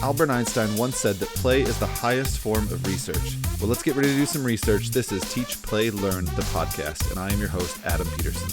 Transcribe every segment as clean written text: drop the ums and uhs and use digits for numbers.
Albert Einstein once said that play is the highest form of research. Well, let's get ready to do some research. This is Teach, Play, Learn, the podcast, and I am your host, Adam Peterson.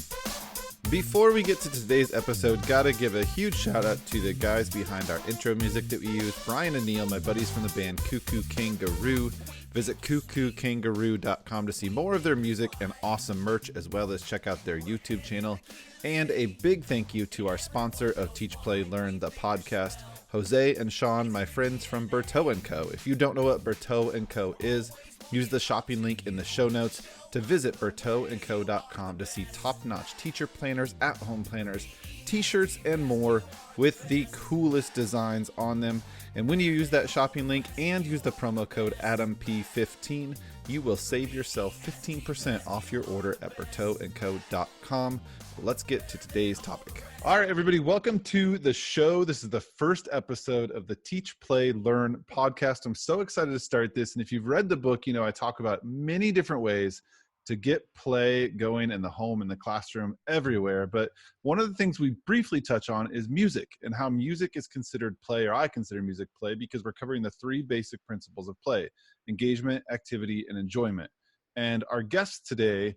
Before we get to today's episode, gotta give a huge shout out to the guys behind our intro music that we use, Brian and Neil, my buddies from the band Koo Koo Kanga Roo. Visit CooCooKangaroo.com to see more of their music and awesome merch, as well as check out their YouTube channel. And a big thank you to our sponsor of Teach, Play, Learn, the podcast, Jose and Sean, my friends from Berteau & Co. If you don't know what Berteau & Co. is, use the shopping link in the show notes to visit berteauandco.com to see top-notch teacher planners, at-home planners, t-shirts, and more with the coolest designs on them. And when you use that shopping link and use the promo code AdamP15, you will save yourself 15% off your order at berteauandco.com. Let's get to today's topic. All right, everybody, welcome to the show. This is the first episode of the Teach, Play, Learn podcast. I'm so excited to start this. And if you've read the book, you know I talk about many different ways to get play going in the home, in the classroom, everywhere. But one of the things we briefly touch on is music and how music is considered play, or I consider music play, because we're covering the three basic principles of play: engagement, activity, and enjoyment. And our guests today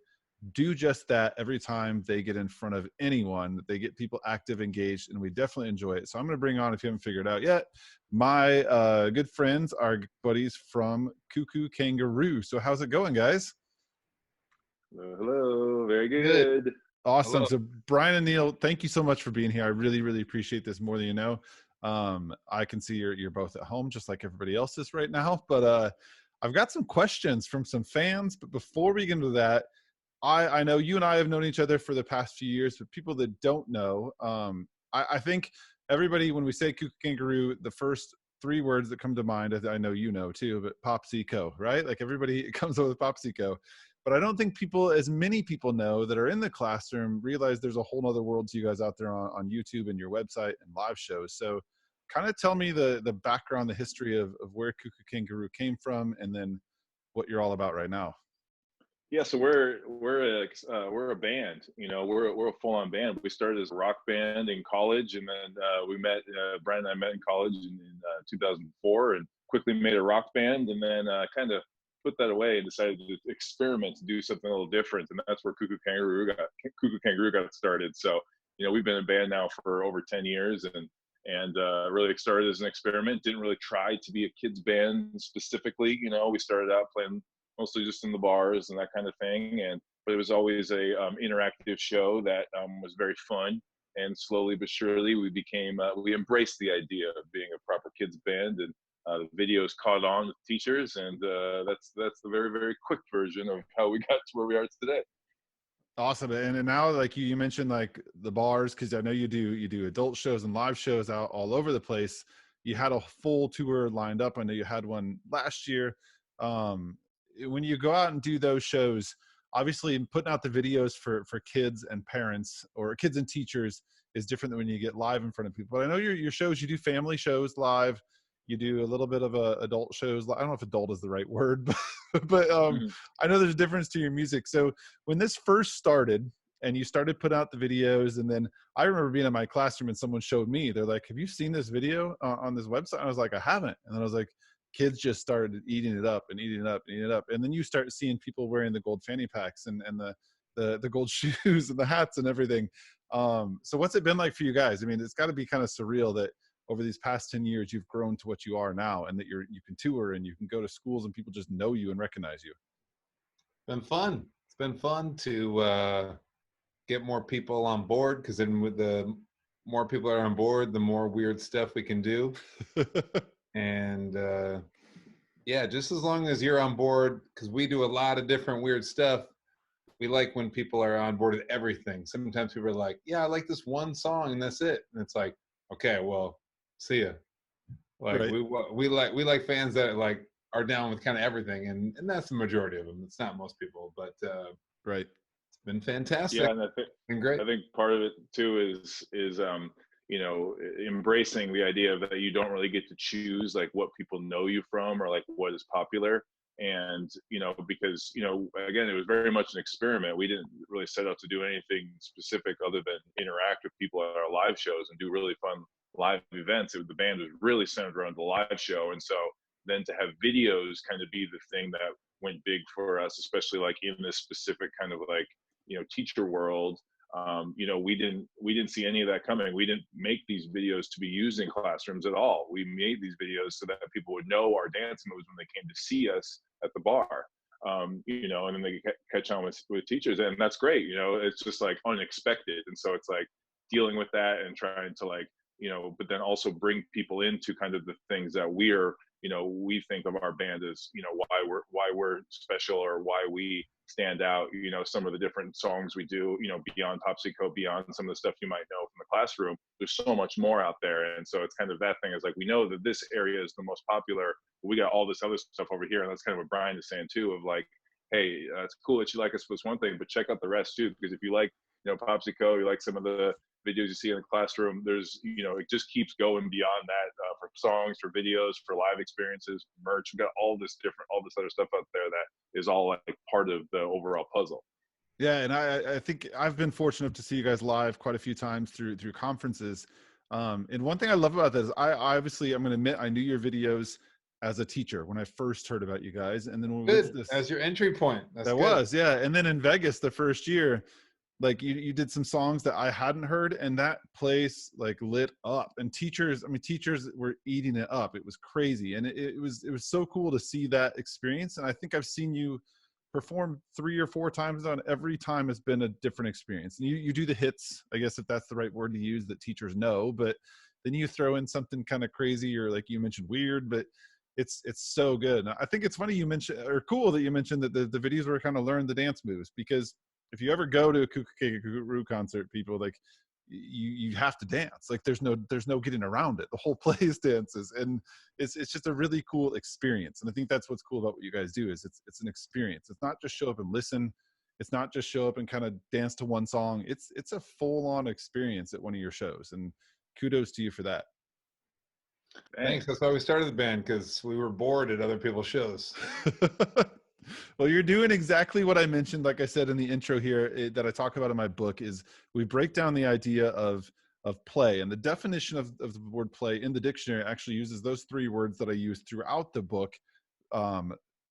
do just that every time they get in front of anyone. They get people active, engaged, and we definitely enjoy it. So I'm going to bring on, if you haven't figured out yet, my good friends, our buddies from Koo Koo Kanga Roo. So how's it going, guys? Hello. Very good. Awesome. Hello. So Brian and Neil, thank you so much for being here. I really, really appreciate this more than you know. I can see you're both at home just like everybody else is right now, but I've got some questions from some fans. But before we get into that, I know you and I have known each other for the past few years, but people that don't know, I think everybody, when we say Koo Koo Kangaroo, the first three words that come to mind, I know you know too, but Popsico, right? Like everybody comes up with Popsico. But I don't think as many people know that are in the classroom, realize there's a whole nother world to you guys out there on YouTube and your website and live shows. So kind of tell me the background, the history of where Koo Koo Kangaroo came from, and then what you're all about right now. Yeah, so we're a band. You know, we're a full-on band. We started as a rock band in college, and then we met. Brian and I met in college in 2004, and quickly made a rock band, and then kind of put that away and decided to experiment, to do something a little different, and that's where Koo Koo Kangaroo got started. So, you know, we've been a band now for over 10 years, and really started as an experiment. Didn't really try to be a kids band specifically. You know, we started out playing mostly just in the bars and that kind of thing, but it was always a interactive show that was very fun. And slowly but surely, we embraced the idea of being a proper kids band, and the videos caught on with teachers, and that's the very, very quick version of how we got to where we are today. Awesome. And now, like you mentioned, like the bars, because I know you do adult shows and live shows out all over the place. You had a full tour lined up. I know you had one last year. When you go out and do those shows, obviously putting out the videos for kids and parents, or kids and teachers, is different than when you get live in front of people. But I know your shows, you do family shows live. You do a little bit of adult shows. I don't know if adult is the right word, but I know there's a difference to your music. So when this first started and you started putting out the videos, and then I remember being in my classroom and someone showed me, they're like, "Have you seen this video on this website?" And I was like, "I haven't." And then I was like, kids just started eating it up and eating it up and eating it up. And then you start seeing people wearing the gold fanny packs and the gold shoes and the hats and everything. So what's it been like for you guys? I mean, it's got to be kind of surreal that over these past 10 years, you've grown to what you are now, and that you can tour and you can go to schools and people just know you and recognize you. Been fun. It's been fun to get more people on board, because then with the more people are on board, the more weird stuff we can do. And yeah, just as long as you're on board, because we do a lot of different weird stuff. We like when people are on board with everything. Sometimes people are like, "Yeah, I like this one song and that's it." And it's like, okay, well, see ya. Like, right. we like fans that are down with kind of everything, and that's the majority of them. It's not most people, but right. It's been fantastic. Yeah, and been great. I think part of it too is you know, embracing the idea that you don't really get to choose like what people know you from, or like what is popular. And, you know, because, you know, again, it was very much an experiment. We didn't really set out to do anything specific other than interact with people at our live shows and do really fun live events. The band was really centered around the live show. And so then to have videos kind of be the thing that went big for us, especially like in this specific kind of like, teacher world. We didn't see any of that coming. We didn't make these videos to be used in classrooms at all. We made these videos so that people would know our dance moves when they came to see us at the bar. And then they catch on with teachers, and that's great. It's just like unexpected, and so it's like dealing with that and trying to like, but then also bring people into kind of the things that we think of our band as, why we're special or why we stand out. Some of the different songs we do, beyond Popsicle, beyond some of the stuff you might know from the classroom, there's so much more out there. And so it's kind of that thing is like, we know that this area is the most popular, but we got all this other stuff over here. And that's kind of what Brian is saying too, of like, hey, it's cool that you like us for this one thing, but check out the rest too. Because if you like, Popsicle, you like some of the videos you see in the classroom, there's, it just keeps going beyond that, for songs, for videos, for live experiences, merch. We've got all this other stuff out there that is all like part of the overall puzzle. Yeah, and I think I've been fortunate enough to see you guys live quite a few times through conferences. And one thing I love about this, I'm going to admit, I knew your videos as a teacher when I first heard about you guys, and then when we went to this, as your entry point. Yeah. And then in Vegas the first year, like you did some songs that I hadn't heard, and that place like lit up, and teachers were eating it up. It was crazy. And it was so cool to see that experience. And I think I've seen you perform 3 or 4 times on every time has been a different experience. And you do the hits, I guess, if that's the right word to use, that teachers know, but then you throw in something kind of crazy, or like you mentioned, weird, but it's so good. And I think it's funny you mentioned, or cool that you mentioned that the videos were kind of learn the dance moves, because if you ever go to a Koo Koo Kanga Roo concert, people, like, you have to dance. Like there's no getting around it. The whole place dances, and it's just a really cool experience. And I think that's what's cool about what you guys do, is it's an experience. It's not just show up and listen. It's not just show up and kind of dance to one song. It's a full-on experience at one of your shows, and kudos to you for that. Thanks. That's why we started the band, because we were bored at other people's shows. Well, you're doing exactly what I mentioned, like I said in the intro here, that I talk about in my book, is we break down the idea of play. And the definition of the word play in the dictionary actually uses those 3 words that I use throughout the book: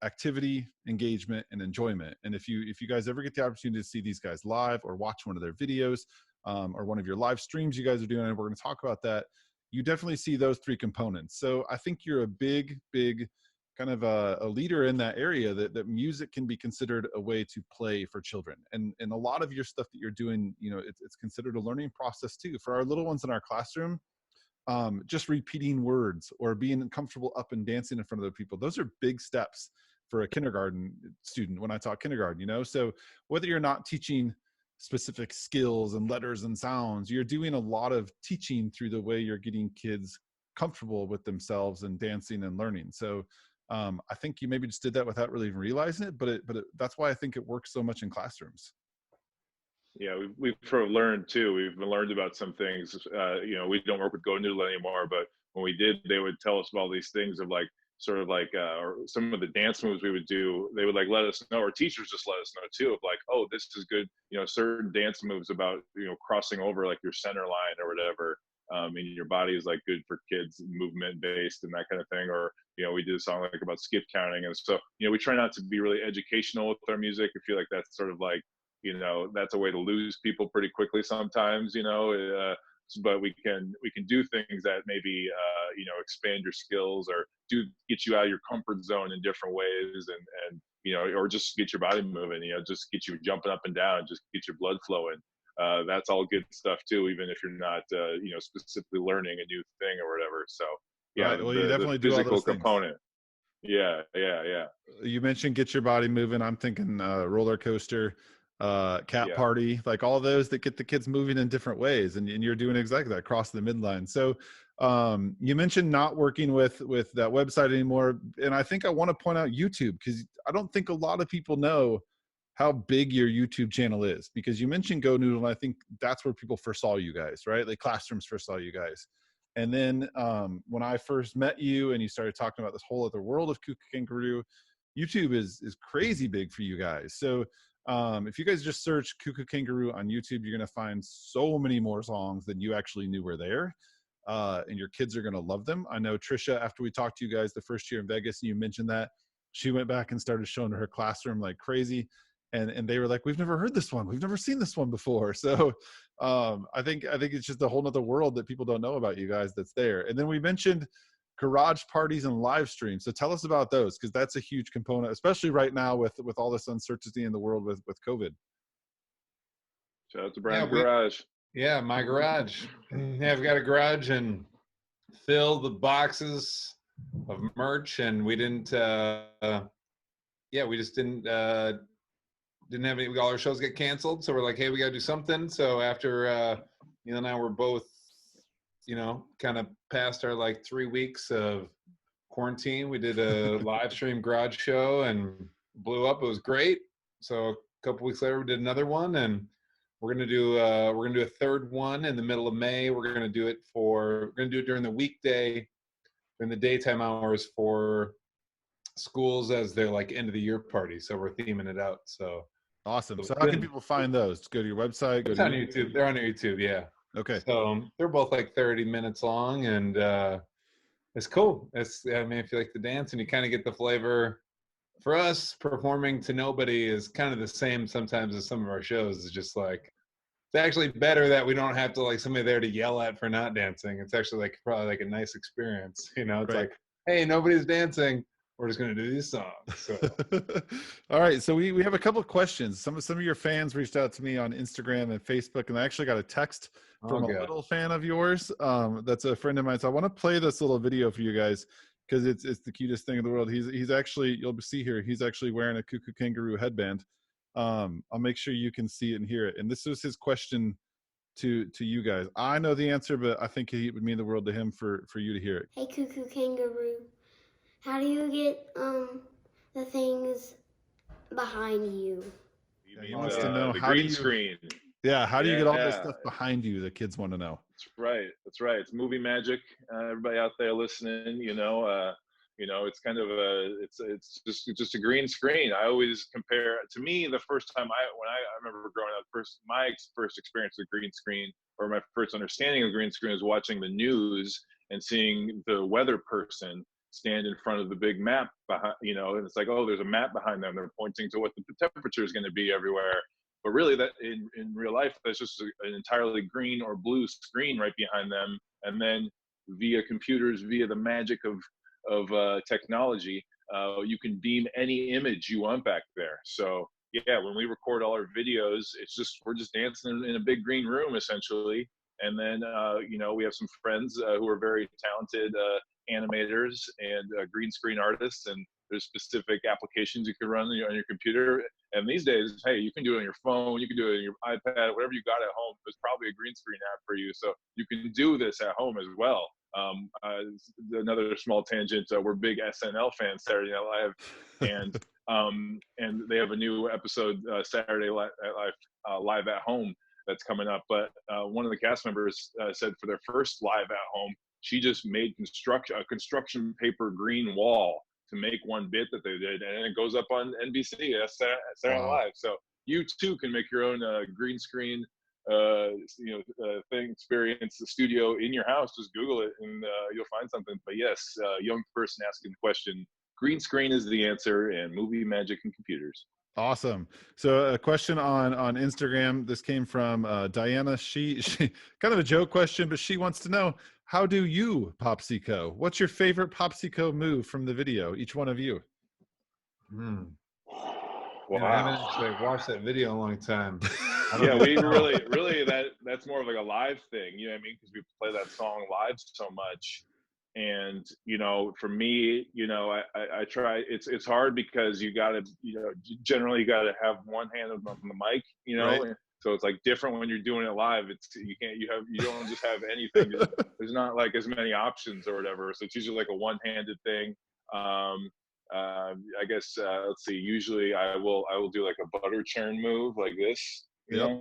activity, engagement, and enjoyment. And if you guys ever get the opportunity to see these guys live, or watch one of their videos, or one of your live streams you guys are doing, and we're going to talk about that, you definitely see those 3 components. So I think you're a big kind of a leader in that area, that music can be considered a way to play for children. And a lot of your stuff that you're doing, it's considered a learning process too. For our little ones in our classroom, just repeating words or being comfortable up and dancing in front of other people, those are big steps for a kindergarten student when I talk kindergarten, so whether you're not teaching specific skills and letters and sounds, you're doing a lot of teaching through the way you're getting kids comfortable with themselves and dancing and learning. So I think you maybe just did that without really even realizing it, but that's why I think it works so much in classrooms. Yeah, we've sort of learned too. We've learned about some things. We don't work with Go Noodle anymore, but when we did, they would tell us about all these things of like, sort of like, or some of the dance moves we would do. They would like let us know, or teachers just let us know too, of like, oh, this is good. Certain dance moves about crossing over like your center line or whatever. And your body is like good for kids, movement based and that kind of thing. Or we did a song like about skip counting, and so we try not to be really educational with our music. I feel like that's sort of like that's a way to lose people pretty quickly sometimes. But we can do things that maybe expand your skills, or get you out of your comfort zone in different ways, and or just get your body moving. Just get you jumping up and down, just get your blood flowing. That's all good stuff too, even if you're not specifically learning a new thing or whatever. So yeah, right. Well, you definitely the do physical all those component. Things. Yeah. You mentioned get your body moving. I'm thinking roller coaster, cat party, like all those that get the kids moving in different ways. And you're doing exactly that, cross the midline. So you mentioned not working with that website anymore. And I think I want to point out YouTube, because I don't think a lot of people know how big your YouTube channel is, because you mentioned Go Noodle, and I think that's where people first saw you guys, right? Like classrooms first saw you guys. And then when I first met you and you started talking about this whole other world of Cuckoo Kangaroo, YouTube is crazy big for you guys. So if you guys just search Cuckoo Kangaroo on YouTube, you're going to find so many more songs than you actually knew were there. and your kids are going to love them. I know Trisha, after we talked to you guys the first year in Vegas and you mentioned that, she went back and started showing her classroom like crazy. And they were like, we've never heard this one. We've never seen this one before. So I think it's just a whole nother world that people don't know about you guys that's there. And then we mentioned garage parties and live streams. So tell us about those, because that's a huge component, especially right now with all this uncertainty in the world with COVID. Shout out to Brian's garage. Yeah, my garage. Yeah, I've got a garage and fill the boxes of merch, and we didn't. We just didn't have any. All our shows get canceled, so we're like, hey, we got to do something. So after now we're both, kind of past our like 3 weeks of quarantine. We did a live stream garage show and blew up. It was great. So a couple weeks later, we did another one, and we're gonna do a third one in the middle of May. We're gonna do it during the weekday, during the daytime hours for schools as their like end of the year party. So we're theming it out. So awesome. So how can people find those? Go to your website. Go to YouTube. They're on YouTube. Yeah. Okay. So they're both like 30 minutes long, and it's cool. If you like to dance and you kind of get the flavor. For us, performing to nobody is kind of the same sometimes as some of our shows. It's just like, it's actually better that we don't have to like somebody there to yell at for not dancing. It's actually like probably like a nice experience. It's right. Like, hey, nobody's dancing. We're just going to do these songs. So. All right. So we have a couple of questions. Some of your fans reached out to me on Instagram and Facebook, and I actually got a text from a little fan of yours. That's a friend of mine. So I want to play this little video for you guys, because it's the cutest thing in the world. He's actually, you'll see here, he's actually wearing a Koo Koo Kangaroo headband. I'll make sure you can see it and hear it. And this was his question to you guys. I know the answer, but I think it would mean the world to him for you to hear it. Hey, Cuckoo Kangaroo, how do you get the things behind you? He wants to know the how green screen. Yeah, how do you get all this stuff behind you? The kids want to know. That's right. It's movie magic. Everybody out there listening, it's kind of it's just a green screen. I always compare, to me, the first time I remember growing up, my first experience with green screen, or my first understanding of green screen, was watching the news and seeing the weather person stand in front of the big map behind, and it's like, oh, there's a map behind them. They're pointing to what the temperature is going to be everywhere. But really, that in real life, that's just an entirely green or blue screen right behind them. And then via computers, via the magic of technology, you can beam any image you want back there. So yeah, when we record all our videos, we're just dancing in a big green room essentially. And then we have some friends who are very talented animators and green screen artists, and there's specific applications you can run on your computer. And these days, hey, you can do it on your phone, you can do it on your iPad, whatever you got at home. There's probably a green screen app for you, so you can do this at home as well. Another small tangent: we're big SNL fans, Saturday Night Live, and they have a new episode, Saturday Night Live at Home, that's coming up. But one of the cast members said for their first live at home, she just made a construction paper green wall to make one bit that they did, and it goes up on NBC. That's Saturday Night Live. So you too can make your own green screen thing, experience the studio in your house. Just Google it and you'll find something. But yes, young person asking the question, green screen is the answer, and movie magic and computers. Awesome. So a question on Instagram. This came from Diana. She kind of a joke question, but she wants to know, how do you Popsico? What's your favorite Popsico move from the video? Each one of you. Wow. I haven't actually watched that video in a long time. Yeah, we really that's more of like a live thing, you know what I mean? Because we play that song live so much. And for me, I try. It's hard because you gotta, generally you gotta have one hand on the mic, Right. So it's like different when you're doing it live. You don't just have anything. There's not like as many options or whatever. So it's usually like a one-handed thing. I guess let's see. Usually I will do like a butter churn move like this. Yeah.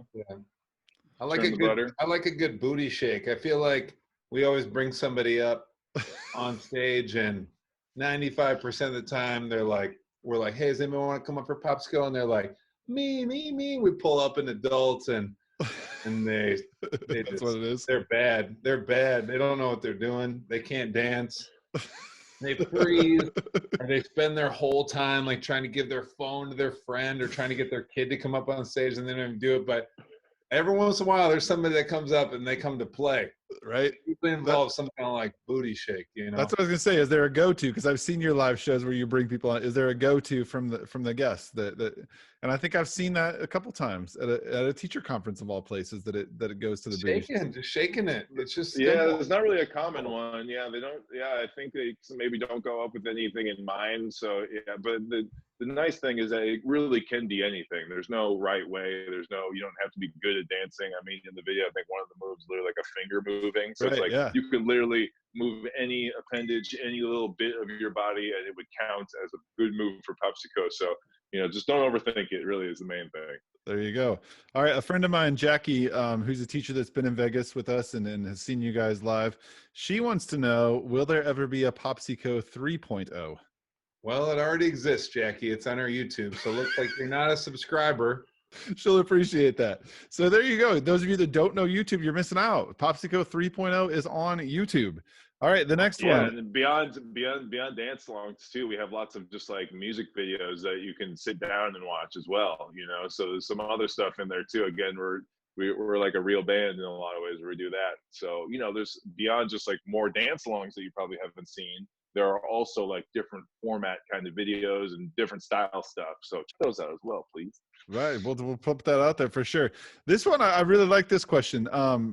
I like a good booty shake. I feel like we always bring somebody up on stage, and 95% of the time we're like, hey, does anyone want to come up for Popsicle? And they're like, me. We pull up in adults, and and they That's just, what it is. they're bad. They're bad. They don't know what they're doing. They can't dance. They freeze, or they spend their whole time like trying to give their phone to their friend or trying to get their kid to come up on stage, and they don't even do it. But every once in a while, there's somebody that comes up and they come to play. Right. Usually involves some kind of like booty shake, you know. That's what I was gonna say. Is there a go-to? Because I've seen your live shows where you bring people on. Is there a go-to from the guests that and I think I've seen that a couple times at a teacher conference of all places that it goes to the booty shake. Just shaking it. It's just yeah, simple. there's not really a common one. Yeah, they don't. Yeah, I think they maybe don't go up with anything in mind. So yeah, but the nice thing is that it really can be anything. There's no right way. You don't have to be good at dancing. I mean, in the video, I think one of the moves is literally like a finger moving. So Right, it's like yeah. you could literally move any appendage, any little bit of your body, and it would count as a good move for Popsicle. So, just don't overthink it, really is the main thing. There you go. All right. A friend of mine, Jackie, who's a teacher that's been in Vegas with us and has seen you guys live. She wants to know, will there ever be a Popsicle 3.0? Well, it already exists, Jackie. It's on our YouTube. So it looks like you're not a subscriber. She'll appreciate that. So there you go. Those of you that don't know YouTube, you're missing out. Popsicle 3.0 is on YouTube. All right, the next one. And beyond dance songs too, we have lots of just like music videos that you can sit down and watch as well. So there's some other stuff in there too. Again, we're like a real band in a lot of ways where we do that. So there's beyond just like more dance songs that you probably haven't seen. There are also like different format kind of videos and different style stuff. So check those out as well, please. Right. We'll put that out there for sure. This one, I really like this question.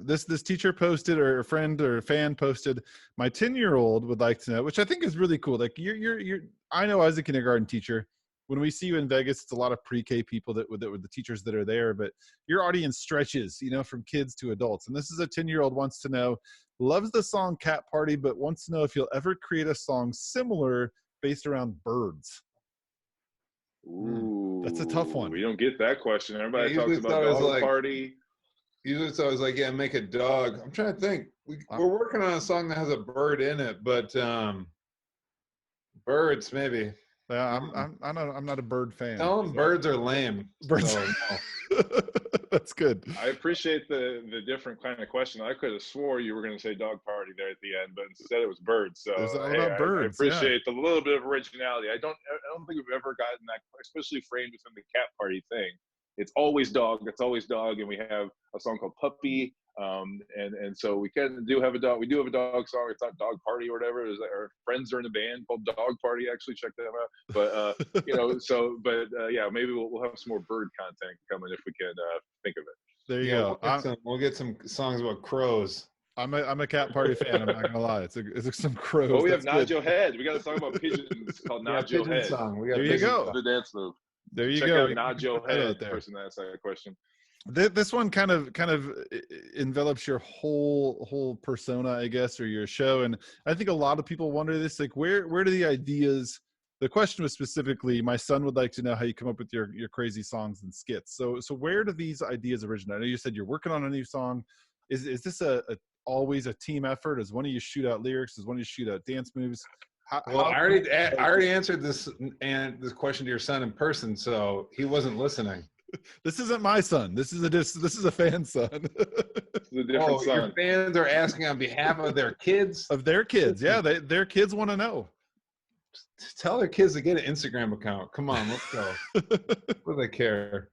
This teacher posted, or a friend or a fan posted, my 10-year-old would like to know, which I think is really cool. Like I know as a kindergarten teacher, when we see you in Vegas, it's a lot of pre-K people that were the teachers that are there, but your audience stretches, from kids to adults. And this is a 10-year-old wants to know, loves the song Cat Party, but wants to know if you'll ever create a song similar based around birds. Ooh, that's a tough one. We don't get that question. Everybody talks about dog party. Usually it's always like, yeah, make a dog. I'm trying to think. We're working on a song that has a bird in it, but birds maybe. Yeah, I'm not a bird fan. Tell them birds are lame. Birds. So, no. That's good. I appreciate the different kind of question. I could have swore you were going to say dog party there at the end, but instead it was birds. So it's all about birds. I appreciate the little bit of originality. I don't think we've ever gotten that, especially framed within the cat party thing. It's always dog. It's always dog, and we have a song called Puppy. And so we do have a dog. We do have a dog song. It's not Dog Party or whatever. Our friends are in a band called Dog Party. Actually, check them out. But yeah, maybe we'll have some more bird content coming if we can think of it. There you go. We'll get some songs about crows. I'm a Cat Party fan. I'm not gonna lie. It's some crows. Oh, we have Nod Your Head. We got a song about pigeons called Nod Your Head. Song. There you go. The dance move. There you Check go. out Nod Your Head. Person that asked that question. This one kind of envelops your whole persona, I guess, or your show. And I think a lot of people wonder this, like, where do the ideas, the question was specifically, my son would like to know how you come up with your crazy songs and skits. So where do these ideas originate? I know you said you're working on a new song. Is this always a team effort? Does one of you shoot out lyrics? Does one of you shoot out dance moves? I already answered this question to your son in person, so he wasn't listening. This isn't my son. This is a fan's son. It's a different son. Your fans are asking on behalf of their kids. Of their kids, yeah. Their kids want to know. Just tell their kids to get an Instagram account. Come on, let's go. What do they care?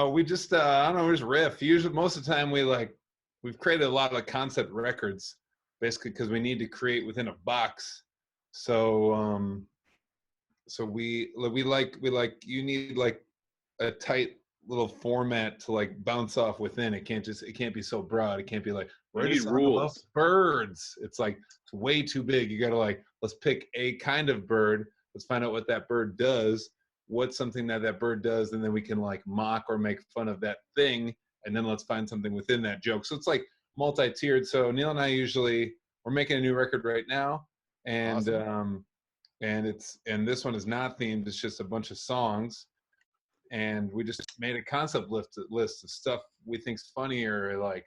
We just I don't know. We just riff. Usually, most of the time, we've created a lot of concept records, basically because we need to create within a box. So we you need like a tight little format to like bounce off within. It can't be so broad. It can't be like rules. Birds. It's like it's way too big. You gotta let's pick a kind of bird. Let's find out what that bird does. What's something that bird does, and then we can like mock or make fun of that thing, and then let's find something within that joke. So it's like multi-tiered. So Neil and I we're making a new record right now, and awesome. And this one is not themed. It's just a bunch of songs. And we just made a concept list of stuff we think's funnier, like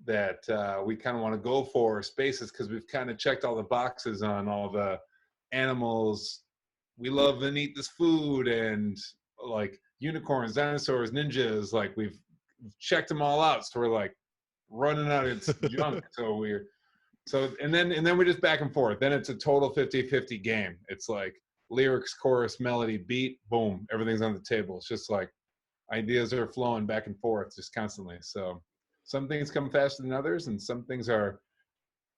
that we kind of want to go for spaces, because we've kind of checked all the boxes on all the animals we love and eat this food, and like unicorns, dinosaurs, ninjas. Like we've checked them all out. So we're like running out of its junk. So weird. So, and then we're just back and forth. Then it's a total 50-50 game. It's like lyrics, chorus, melody, beat, boom, everything's on the table. It's just like ideas are flowing back and forth just constantly. So some things come faster than others, and some things are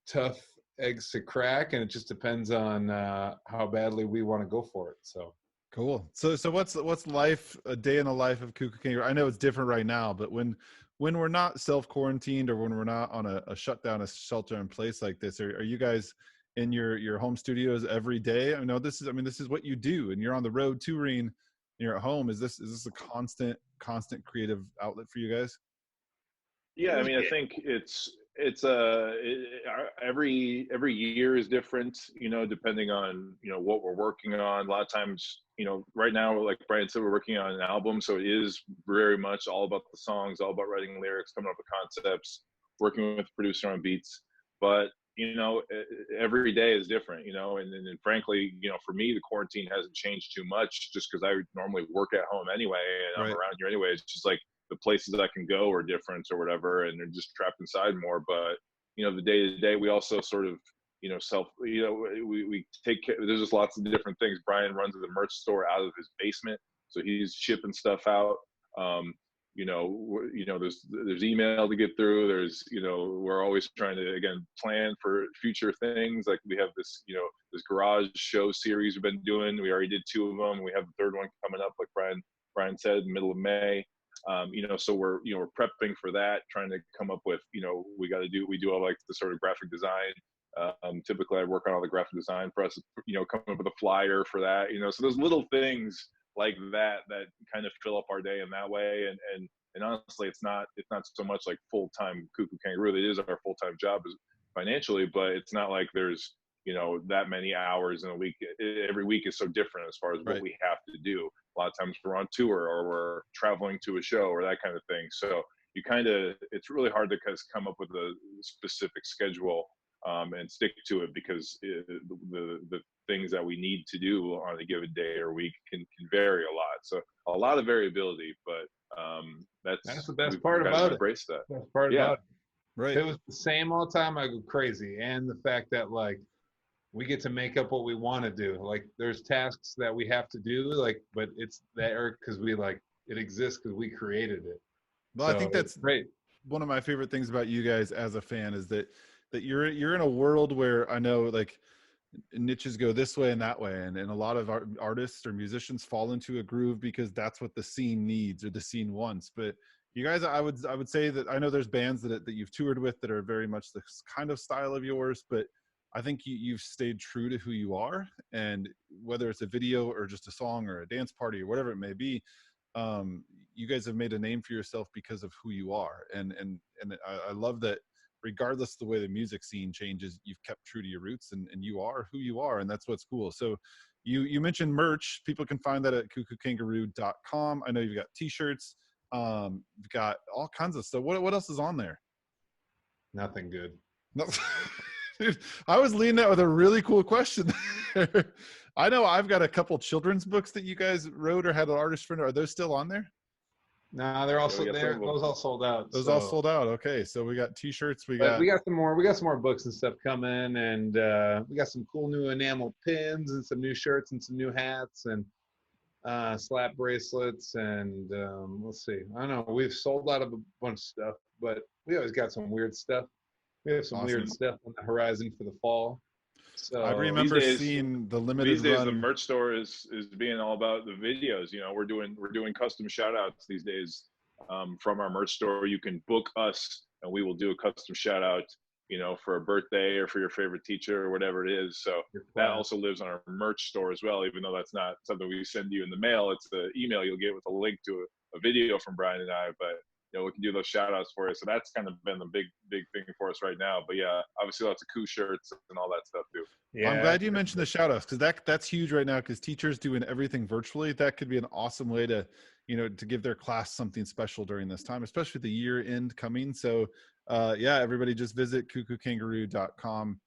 tough eggs to crack, and it just depends on how badly we want to go for it. So cool. So what's life, a day in the life of Koo Koo Kanga Roo? I know it's different right now, but when we're not self-quarantined or when we're not on a shutdown, a shelter in place like this, are you guys in your home studios every day? I know this is what you do, and you're on the road touring, and you're at home. Is this a constant creative outlet for you guys? Yeah, I mean, I think every year is different, depending on what we're working on. A lot of times, right now, like Brian said, we're working on an album, so it is very much all about the songs, all about writing lyrics, coming up with concepts, working with the producer on beats. But every day is different, and frankly, for me, the quarantine hasn't changed too much, just because I normally work at home anyway, and I'm around here anyway. It's just like the places I can go are different or whatever, and they're just trapped inside more. But the day to day, we also sort of we take care. There's just lots of different things. Brian runs the merch store out of his basement, so he's shipping stuff out. There's email to get through. There's we're always trying to again plan for future things. Like we have this this garage show series we've been doing. We already did 2 of them. We have the third one coming up, like Brian said, in the middle of May. So we're prepping for that, trying to come up with we do all like the sort of graphic design. Typically I work on all the graphic design for us, coming up with a flyer for that, so there's little things like that kind of fill up our day in that way. And honestly, it's not so much like full-time Koo Koo Kanga Roo. It is our full-time job financially, but it's not like there's that many hours in a week. Every week is so different as far as what we have to do. A lot of times we're on tour or we're traveling to a show or that kind of thing. So it's really hard to come up with a specific schedule and stick to it, because the things that we need to do on a given day or week can vary a lot. So a lot of variability, but that's the best part about it. Embrace that. Best part about it. Right. If it was the same all the time, I go crazy. And the fact that like we get to make up what we want to do. Like there's tasks that we have to do, like, but it's there because it exists because we created it. Well, so I think that's great. One of my favorite things about you guys as a fan is that you're in a world where I know like niches go this way and that way, and a lot of artists or musicians fall into a groove because that's what the scene needs or the scene wants. But you guys, I would say that I know there's bands that you've toured with that are very much this kind of style of yours, but I think you've stayed true to who you are, and whether it's a video or just a song or a dance party or whatever it may be, you guys have made a name for yourself because of who you are, and I love that. Regardless of the way the music scene changes, you've kept true to your roots, and you are who you are, and that's what's cool. So you mentioned merch. People can find that at cuckookangaroo.com. I know you've got t-shirts, you've got all kinds of stuff. What else is on there? Nothing good. No. Dude, I was leading that with a really cool question. I know I've got a couple children's books that you guys wrote or had an artist friend. Are those still on there? No, they're also there. Those all sold out. Those all sold out. Okay, so we got t-shirts. We got some more books and stuff coming, and we got some cool new enamel pins and some new shirts and some new hats and slap bracelets, and let's see. I don't know. We've sold out of a bunch of stuff, but we always got some weird stuff. We have some weird stuff on the horizon for the fall. So I remember seeing the limited these days run. the merch store is being all about the videos. We're doing custom shout outs these days from our merch store. You can book us and we will do a custom shout out, for a birthday or for your favorite teacher or whatever it is. So that also lives on our merch store as well, even though that's not something we send you in the mail. It's the email you'll get with a link to a video from Brian and I, but we can do those shout outs for you. So that's kind of been the big thing for us right now. But yeah, obviously lots of Koo shirts and all that stuff too. Yeah. I'm glad you mentioned the shout outs, because that's huge right now, because teachers doing everything virtually, that could be an awesome way to, to give their class something special during this time, especially the year end coming. So yeah, everybody just visit cuckookangaroo.com.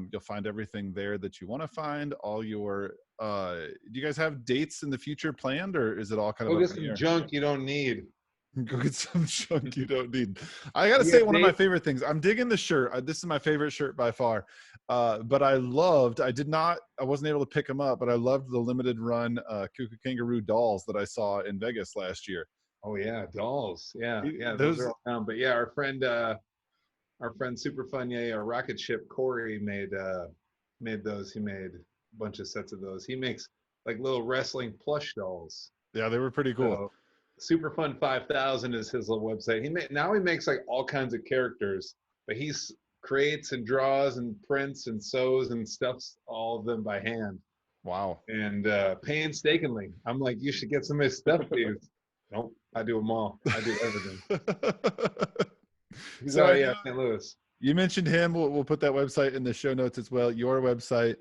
You'll find everything there that you want to find. All your, do you guys have dates in the future planned, or is it all kind of get some junk you don't need? Go get some junk you don't need. I gotta say, one of my favorite things. I'm digging the shirt. This is my favorite shirt by far. But I wasn't able to pick them up, but I loved the limited run Koo Koo Kangaroo dolls that I saw in Vegas last year. Oh yeah, dolls. Yeah, Those are all down. But yeah, our friend Super Fun Rocket Ship Corey made those. He made a bunch of sets of those. He makes like little wrestling plush dolls. Yeah, they were pretty cool. So, Super Fun 5000 is his little website. He makes like all kinds of characters, but he creates and draws and prints and sews and stuffs all of them by hand. Wow. And painstakingly. I'm like, you should get some of his stuff, please. Nope, I do them all. I do everything. He's St. Louis. You mentioned him. We'll put that website in the show notes as well. Your website.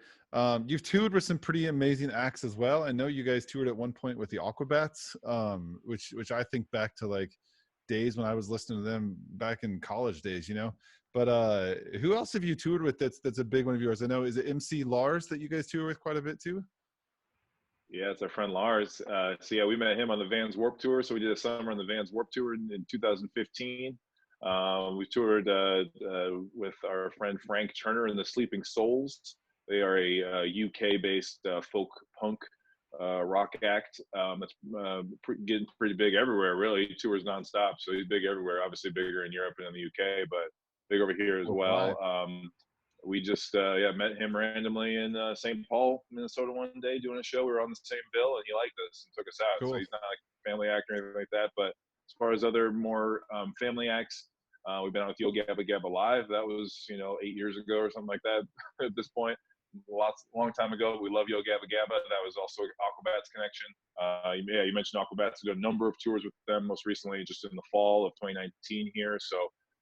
You've toured with some pretty amazing acts as well. I know you guys toured at one point with the Aquabats, which I think back to like days when I was listening to them back in college days, you know. But who else have you toured with that's a big one of yours? I know, is it MC Lars that you guys tour with quite a bit too? Yeah, it's our friend Lars. So yeah, we met him on the Vans Warped Tour. So we did a summer on the Vans Warped Tour in 2015. We toured with our friend Frank Turner and the Sleeping Souls. They are a UK-based folk punk rock act that's getting pretty big everywhere, really. He tours nonstop, so he's big everywhere. Obviously bigger in Europe and in the UK, but big over here as well. We just met him randomly in St. Paul, Minnesota one day doing a show. We were on the same bill, and he liked us and took us out. Cool. So he's not like a family actor or anything like that. But as far as other more family acts, we've been out with Yo Gabba Gabba Live. That was 8 years ago or something like that at this point. Long time ago. We love Yo Gabba Gabba. That was also Aquabats connection. You mentioned Aquabats. We got a number of tours with them, most recently just in the fall of 2019 here. So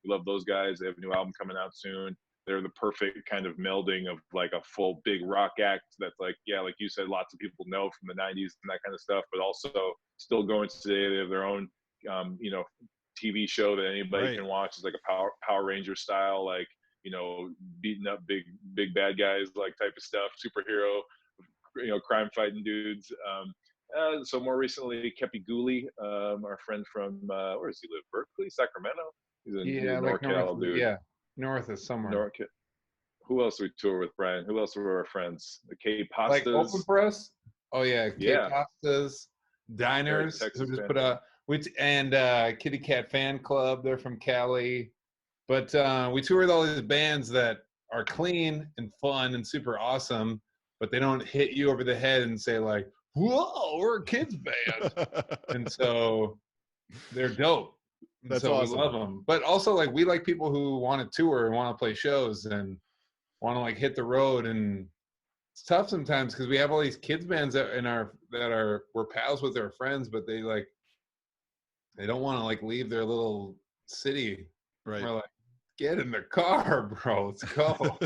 we love those guys. They have a new album coming out soon. They're the perfect kind of melding of like a full big rock act that's like you said, lots of people know from the 90s and that kind of stuff, but also still going today. They have their own TV show that anybody can watch. It's like a Power Ranger style, like beating up big bad guys, like type of stuff, superhero, crime fighting dudes. So more recently, Kepi Gooley, our friend from where does he live? Berkeley, Sacramento. He's a NorCal dude. Yeah, north of somewhere. Who else we tour with, Brian? Who else were our friends? The K Pastas. Like open press. Oh yeah, K Pastas, Diners. Who just put a Kitty Cat Fan Club. They're from Cali. But we tour with all these bands that are clean and fun and super awesome, but they don't hit you over the head and say like, whoa, we're a kids band. And so they're dope. And so awesome. We love them. But also like we like people who want to tour and want to play shows and want to like hit the road. And it's tough sometimes because we have all these kids bands we're pals with their friends, but they don't want to like leave their little city. Right. We're like, get in the car, bro. Let's go.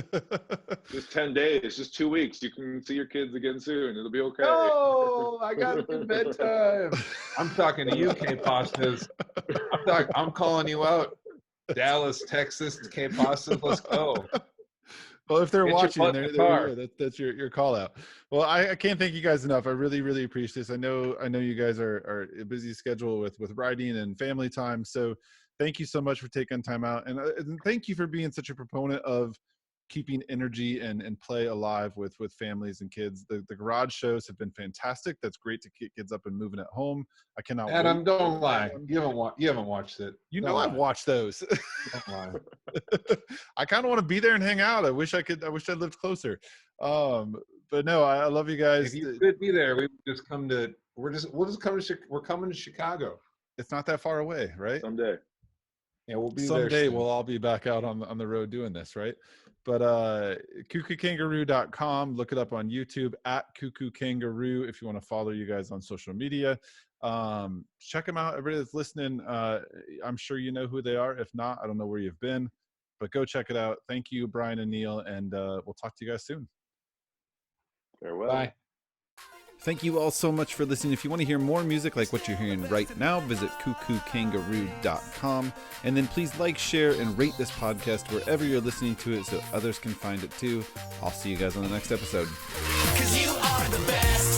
Just 10 days, just 2 weeks. You can see your kids again soon. It'll be okay. Oh, I got it bedtime. I'm talking to you, K Pastas. I'm calling you out. Dallas, Texas, K Pastas. Let's go. Well, if they're watching, that's your call out. Well, I can't thank you guys enough. I really, really appreciate this. I know you guys are a busy schedule with writing and family time. So thank you so much for taking time out. And thank you for being such a proponent of keeping energy and play alive with families and kids. The garage shows have been fantastic. That's great to get kids up and moving at home. I cannot Adam, don't lie. You haven't watched it. I've watched those. Don't lie. I kind of want to be there and hang out. I wish I lived closer. But no, I love you guys. If you could be there, we're coming to Chicago. It's not that far away, right? Someday. Yeah, we'll be there. Someday we'll all be back out on the road doing this, right? But CookooKangaroo.com, look it up on YouTube at Koo Koo Kanga Roo if you want to follow you guys on social media. Check them out. Everybody that's listening, I'm sure you know who they are. If not, I don't know where you've been, but go check it out. Thank you, Brian and Neil, and we'll talk to you guys soon. Farewell. Bye. Thank you all so much for listening. If you want to hear more music like what you're hearing right now, visit CookooKangaroo.com. And then please like, share, and rate this podcast wherever you're listening to it so others can find it too. I'll see you guys on the next episode. 'Cause you are the best.